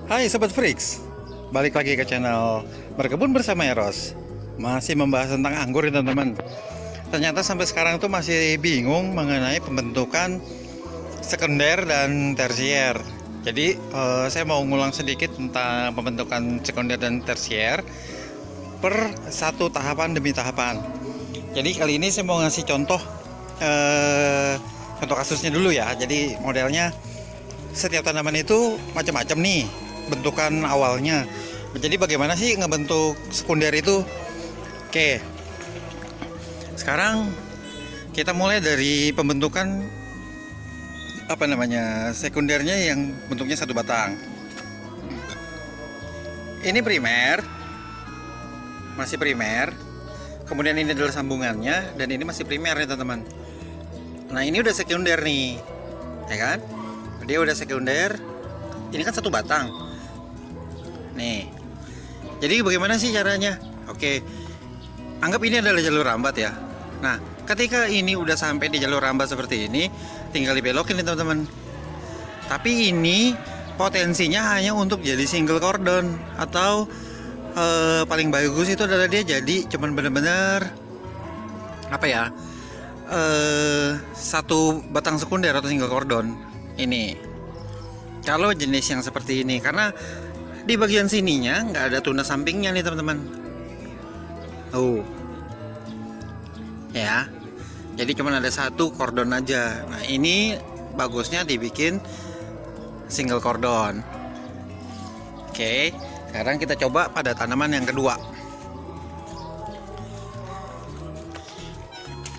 Hai Sobat Freaks, balik lagi ke channel Berkebun Bersama Eros. Masih membahas tentang anggur ya teman-teman. Ternyata sampai sekarang tuh masih bingung mengenai pembentukan sekunder dan tersier. Jadi saya mau ngulang sedikit tentang pembentukan sekunder dan tersier per satu tahapan demi tahapan. Jadi kali ini saya mau ngasih contoh contoh kasusnya dulu ya. Jadi modelnya setiap tanaman itu macam-macam nih bentukan awalnya. Jadi bagaimana sih ngebentuk sekunder itu? Oke, sekarang kita mulai dari pembentukan sekundernya yang bentuknya satu batang. Ini primer, masih primer. Kemudian ini adalah sambungannya, dan ini masih primer nih teman-teman. Nah ini udah sekunder nih, ya kan? Dia udah sekunder. Ini kan satu batang nih. Jadi bagaimana sih caranya? Oke, anggap ini adalah jalur rambat ya. Nah ketika ini udah sampai di jalur rambat seperti ini, tinggal dibelokin nih teman-teman. Tapi ini potensinya hanya untuk jadi single cordon, atau paling bagus itu adalah dia jadi cuman bener-bener satu batang sekunder atau single cordon. Ini kalau jenis yang seperti ini, karena di bagian sininya nggak ada tunas sampingnya nih teman-teman. Ya, jadi cuma ada satu kordon aja. Nah ini bagusnya dibikin single kordon. Oke, sekarang kita coba pada tanaman yang kedua.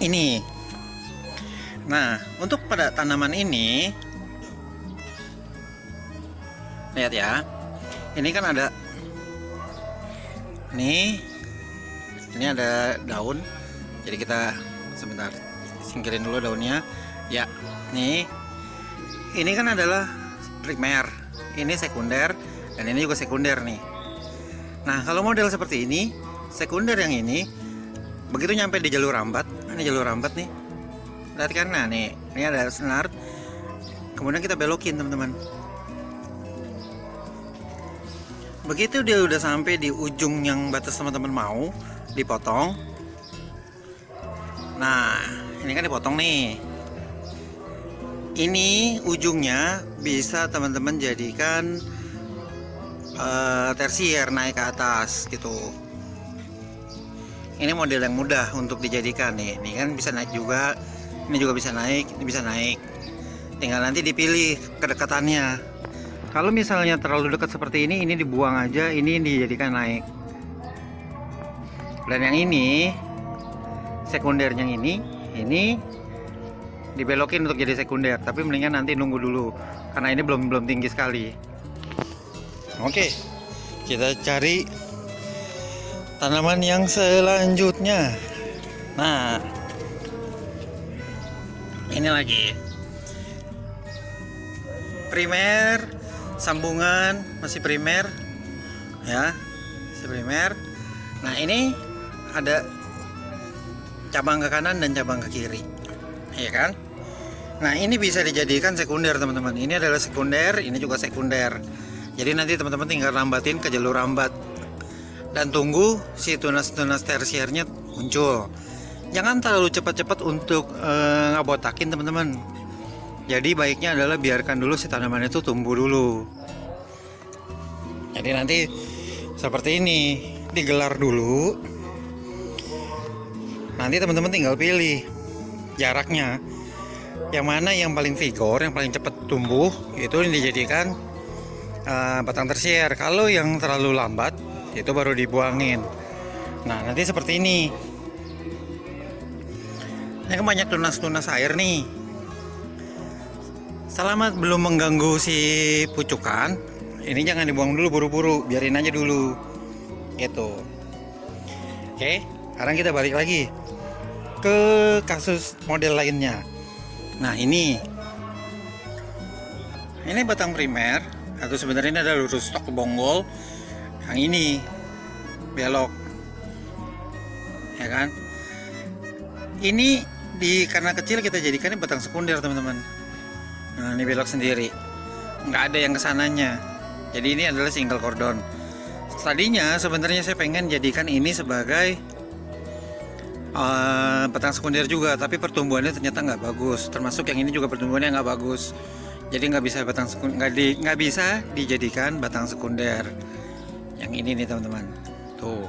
Ini. Nah untuk pada tanaman ini, lihat ya, ini kan ada ini ada daun. Jadi kita sebentar singkirin dulu daunnya ya. Nih, ini kan adalah primer, ini sekunder, dan ini juga sekunder nih. Nah kalau model seperti ini, sekunder yang ini begitu nyampe di jalur rambat, ini jalur rambat nih, lihat kan. Nah nih, ini ada senar, kemudian kita belokin teman-teman. Begitu dia udah sampai di ujung yang batas teman-teman mau dipotong. Nah ini kan dipotong nih. Ini ujungnya bisa teman-teman jadikan tersier, naik ke atas gitu. Ini model yang mudah untuk dijadikan nih. Ini kan bisa naik juga, ini juga bisa naik, ini bisa naik. Tinggal nanti dipilih kedekatannya. Kalau misalnya terlalu dekat seperti ini dibuang aja, ini dijadikan naik. Dan yang ini, sekundernya ini dibelokin untuk jadi sekunder, tapi mendingan nanti nunggu dulu karena ini belum tinggi sekali. Oke, kita cari tanaman yang selanjutnya. Nah, ini lagi primer, sambungan, masih primer ya, masih primer. Nah ini ada cabang ke kanan dan cabang ke kiri, ya kan? Nah ini bisa dijadikan sekunder teman-teman. Ini adalah sekunder, ini juga sekunder. Jadi nanti teman-teman tinggal rambatin ke jalur rambat dan tunggu si tunas-tunas tersiernya muncul. Jangan terlalu cepat-cepat untuk ngabotakin teman-teman. Jadi baiknya adalah biarkan dulu si tanaman itu tumbuh dulu. Jadi nanti seperti ini, digelar dulu. Nanti teman-teman tinggal pilih jaraknya. Yang mana yang paling vigor, yang paling cepat tumbuh, itu dijadikan batang tersier. Kalau yang terlalu lambat, itu baru dibuangin. Nah nanti seperti ini. Ini kan banyak tunas-tunas air nih. Selama belum mengganggu si pucukan, ini jangan dibuang dulu buru-buru, biarin aja dulu gitu. Oke, sekarang kita balik lagi ke kasus model lainnya. Nah ini batang primer, atau sebenarnya ini ada lurus stok bonggol. Yang ini belok, ya kan? Ini karena kecil kita jadikan batang sekunder teman-teman. Nah ini belok sendiri, nggak ada yang kesananya. Jadi ini adalah single cordon. Tadinya sebenarnya saya pengen jadikan ini sebagai batang sekunder juga, tapi pertumbuhannya ternyata nggak bagus. Termasuk yang ini juga pertumbuhannya nggak bagus. Jadi nggak bisa nggak bisa dijadikan batang sekunder. Yang ini nih teman-teman. Tuh.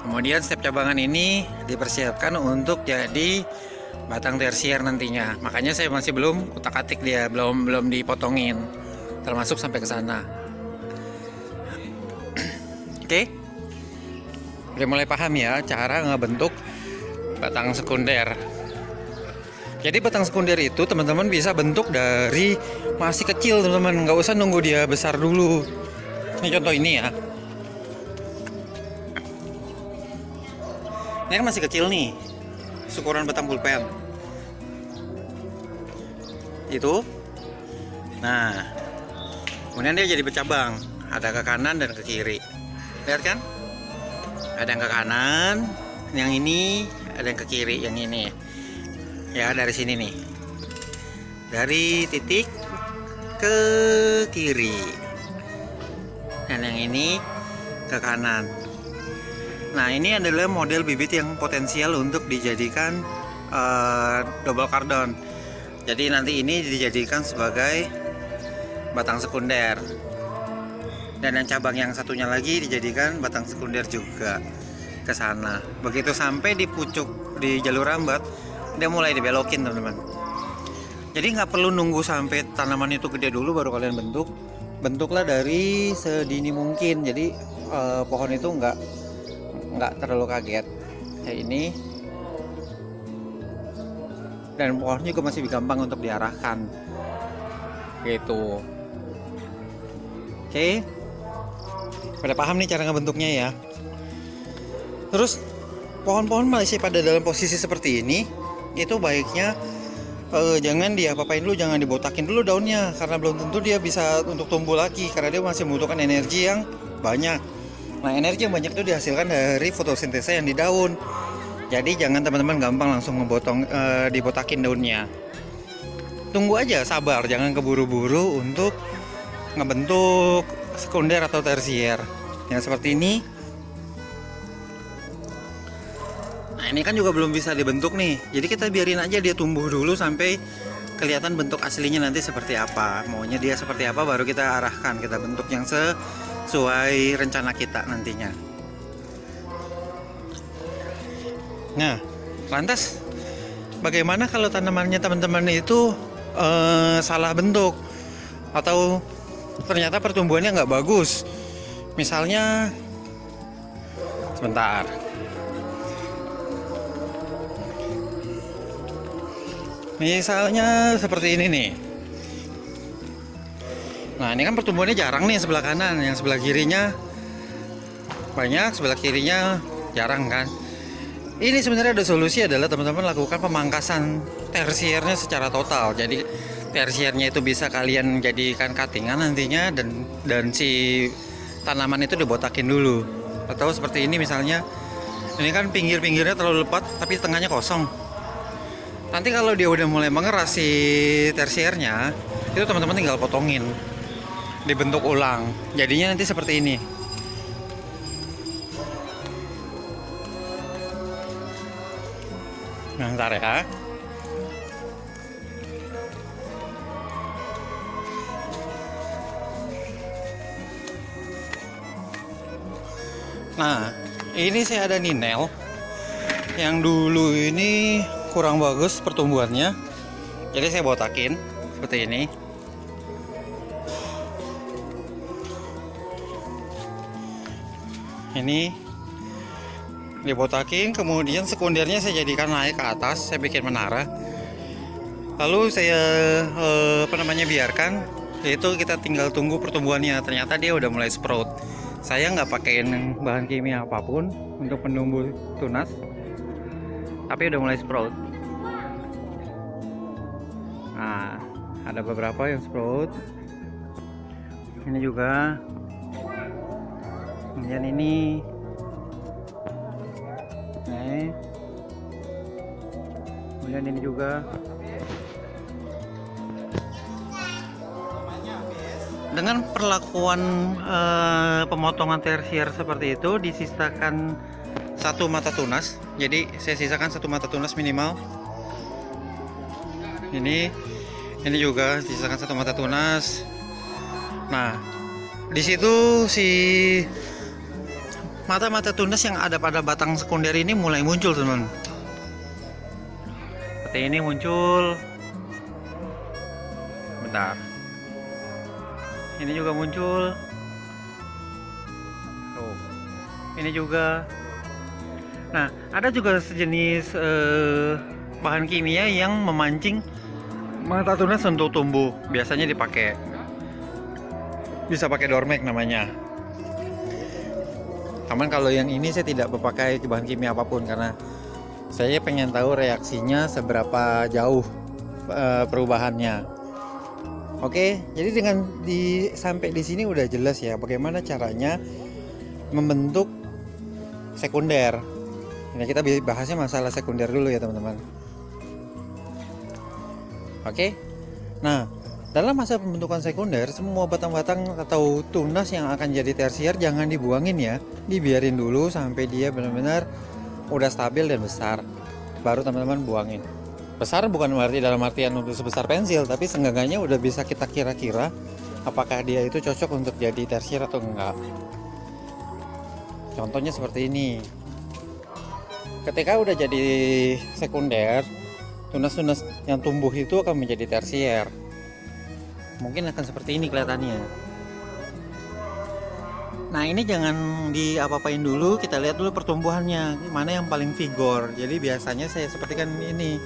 Kemudian setiap cabangan ini dipersiapkan untuk jadi batang tersier nantinya. Makanya saya masih belum utak-atik dia, belum dipotongin. Termasuk sampai ke sana. Oke. Udah mulai paham ya cara ngebentuk batang sekunder. Jadi batang sekunder itu teman-teman bisa bentuk dari masih kecil teman-teman, nggak usah nunggu dia besar dulu. Ini contoh ini ya. Ini kan masih kecil nih, ukuran batang pulpen. Itu. Nah, kemudian dia jadi bercabang, ada ke kanan dan ke kiri. Lihat kan? Ada yang ke kanan, yang ini, ada yang ke kiri, yang ini. Ya, dari sini nih. Dari titik ke kiri. Dan yang ini ke kanan. Nah, ini adalah model bibit yang potensial untuk dijadikan double cordon. Jadi nanti ini dijadikan sebagai batang sekunder. Dan yang cabang yang satunya lagi dijadikan batang sekunder juga ke sana. Begitu sampai di pucuk di jalur rambat, dia mulai dibelokin teman-teman. Jadi nggak perlu nunggu sampai tanaman itu gede dulu baru kalian bentuk. Bentuklah dari sedini mungkin. Jadi pohon itu nggak terlalu kaget kayak ini, dan pohonnya juga masih gampang untuk diarahkan gitu. Oke, pada paham nih cara ngebentuknya ya. Terus pohon-pohon masih pada dalam posisi seperti ini, itu baiknya jangan diapa-apain dulu, jangan dibotakin dulu daunnya, karena belum tentu dia bisa untuk tumbuh lagi, karena dia masih membutuhkan energi yang banyak. Nah, energi yang banyak itu dihasilkan dari fotosintesa yang di daun. Jadi jangan teman-teman gampang langsung dibotakin daunnya. Tunggu aja, sabar, jangan keburu-buru untuk ngebentuk sekunder atau tersier. Yang seperti ini. Nah, ini kan juga belum bisa dibentuk nih. Jadi kita biarin aja dia tumbuh dulu sampai kelihatan bentuk aslinya nanti seperti apa. Maunya dia seperti apa baru kita arahkan, kita bentuk yang sesuai rencana kita nantinya. Nah, lantas bagaimana kalau tanamannya teman-teman itu salah bentuk atau ternyata pertumbuhannya nggak bagus? Misalnya, sebentar. Misalnya seperti ini nih. Nah, ini kan pertumbuhannya jarang nih sebelah kanan, yang sebelah kirinya banyak, sebelah kirinya jarang kan. Ini sebenarnya ada solusi, adalah teman-teman lakukan pemangkasan tersiernya secara total. Jadi tersiernya itu bisa kalian jadikan cuttingan nantinya, dan si tanaman itu dibotakin dulu. Atau seperti ini misalnya, ini kan pinggir-pinggirnya terlalu lebat tapi tengahnya kosong. Nanti kalau dia udah mulai mengeras si tersiernya, itu teman-teman tinggal potongin, dibentuk ulang. Jadinya nanti seperti ini. Nah, ntar ya. Nah, ini saya ada ninel yang dulu ini kurang bagus pertumbuhannya. Jadi saya botakin seperti ini. Ini dibotakin, kemudian sekundernya saya jadikan naik ke atas, saya bikin menara. Lalu saya biarkan, yaitu kita tinggal tunggu pertumbuhannya. Ternyata dia udah mulai sprout. Saya nggak pakein bahan kimia apapun untuk penumbuh tunas, tapi udah mulai sprout. Nah, ada beberapa yang sprout. Ini juga. Kemudian ini. Kemudian ini juga. Dengan perlakuan pemotongan tersier seperti itu, disisakan satu mata tunas. Jadi saya sisakan satu mata tunas minimal. Ini juga sisakan satu mata tunas. Nah, di situ si mata-mata tunas yang ada pada batang sekunder ini mulai muncul, teman. Seperti ini muncul. Bentar. Ini juga muncul. Tuh. Ini juga. Nah, ada juga sejenis bahan kimia yang memancing mata tunas untuk tumbuh. Biasanya dipakai. Bisa pakai Dormek namanya. Cuman kalau yang ini saya tidak memakai bahan kimia apapun karena saya pengen tahu reaksinya seberapa jauh perubahannya. Oke, jadi dengan sampai di sini udah jelas ya bagaimana caranya membentuk sekunder. Nah, kita bahasnya masalah sekunder dulu ya teman-teman. Oke. Nah, dalam masa pembentukan sekunder, semua batang-batang atau tunas yang akan jadi tersier jangan dibuangin ya, dibiarin dulu sampai dia benar-benar udah stabil dan besar, baru teman-teman buangin. Besar bukan berarti dalam artian untuk sebesar pensil, tapi seenggaknya udah bisa kita kira-kira apakah dia itu cocok untuk jadi tersier atau enggak. Contohnya seperti ini. Ketika udah jadi sekunder, tunas-tunas yang tumbuh itu akan menjadi tersier. Mungkin akan seperti ini kelihatannya. Nah, ini jangan diapa-apain dulu, kita lihat dulu pertumbuhannya, mana yang paling vigor. Jadi biasanya saya sepertikan ini.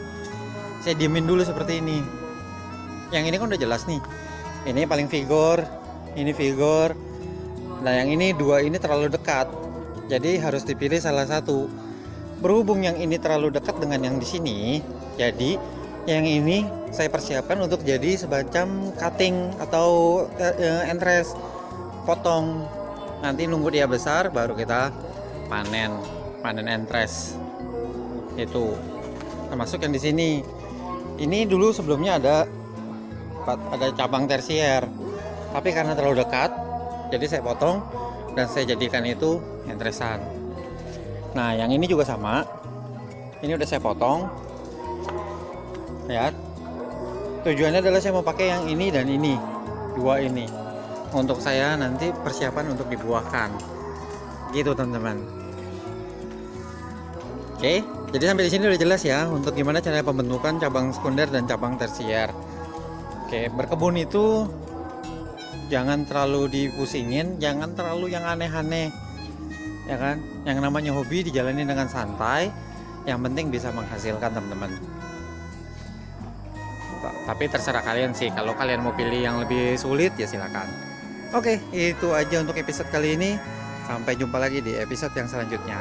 Saya diemin dulu seperti ini. Yang ini kan udah jelas nih. Ini paling vigor, ini vigor. Nah, yang ini dua ini terlalu dekat. Jadi harus dipilih salah satu. Berhubung yang ini terlalu dekat dengan yang di sini, jadi yang ini saya persiapkan untuk jadi semacam cutting atau entres, potong. Nanti nunggu dia besar baru kita panen entres. Itu termasuk yang di sini. Ini dulu sebelumnya ada cabang tersier, tapi karena terlalu dekat, jadi saya potong dan saya jadikan itu entresan. Nah, yang ini juga sama. Ini udah saya potong. Lihat. Tujuannya adalah saya mau pakai yang ini dan ini, dua ini, untuk saya nanti persiapan untuk dibuahkan. Gitu teman-teman. Oke, jadi sampai di sini udah jelas ya untuk gimana cara pembentukan cabang sekunder dan cabang tersier. Oke, berkebun itu jangan terlalu dipusingin, jangan terlalu yang aneh-aneh, ya kan? Yang namanya hobi dijalani dengan santai, yang penting bisa menghasilkan teman-teman. Tapi terserah kalian sih, kalau kalian mau pilih yang lebih sulit ya silakan. Oke, itu aja untuk episode kali ini. Sampai jumpa lagi di episode yang selanjutnya.